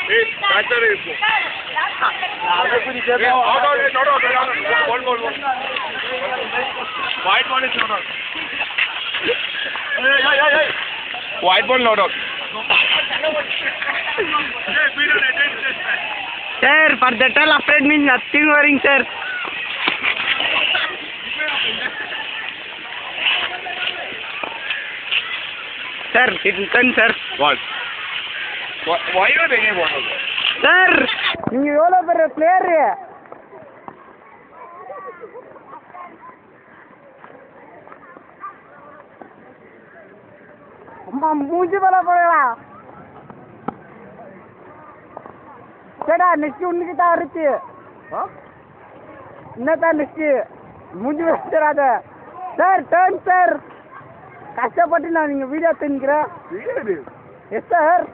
White ball is not out. White ball not out. Sir, for the tell afraid means nothing worrying, sir. Sir, it's done, sir. What? Why you are taking one of them? Sir, நீங்க எவ்வளவு பெரிய player? அம்மா மூஞ்சி மேல போடா. சேடா next உன்கிட்ட இருக்கு. என்னதான் நெக்ஸ்ட் மூஞ்சி வச்சிராத. Sir turn sir. கஷ்டப்பட்டு நான் நீங்க வீடியோ எடுத்துக்கிறேன். Video? Yes sir.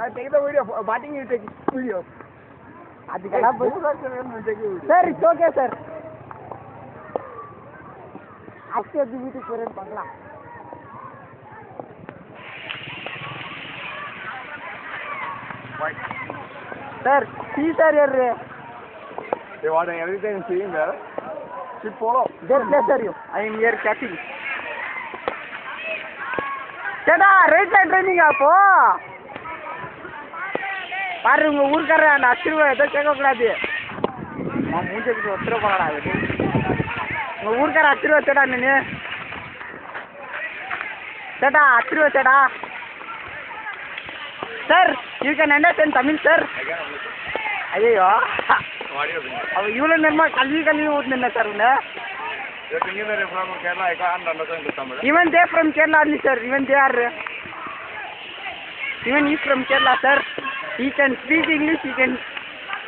I take the video. Batting you take video. அதுக்கெல்லாம் சார் இட்ஸ் ஓகே சார். அடுத்த வீட்டுக்கு போறேன்னு பார்க்கலாம். Sir, see sir here. They want everything seeing there. Should follow. There, sir, you. I am here catching. Chada, right side training அப்போ. பாரு உங்க ஊர்க்கார அந்த அச்சிருவா ஏதோ கேட்க கூடாது. நான் மூஞ்சிக்கு ஒத்துற போறடா அது. உங்க ஊர்க்கார அச்சிருவா சேடா நீ. சேடா அச்சிருவா சேடா. Sir, you can understand Tamil, sir? ஐயோ அவ இவ்வளோ நேரமா கல்வி ஊத்துன சார் உன்ன. Even they from Kerala only, sir. Even they are. Even he from Kerala, sir. He can speak English. He can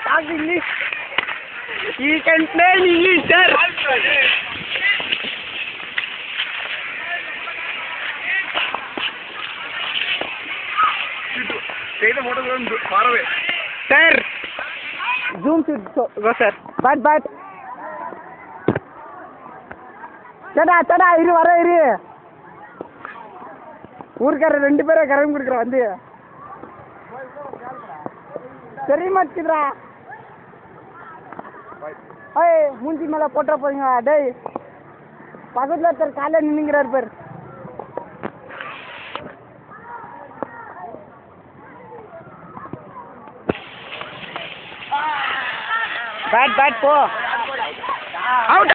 talk English. He can play English, sir. Take the photograph far away. Sir, zoom to go, sir. But. Chada, இரு வர இரு. ஊர்க்கார ரெண்டு பேரை கரம் கொடுக்குற வந்து. சரி மாட்டிக்கிறா. ஏய் மூஞ்சி மேல போட்டா போறீங்க. டேய் பக்கத்துல ஒருத்தர் காலைல நின்னுங்கிறார் பேர். Bat, po. Out.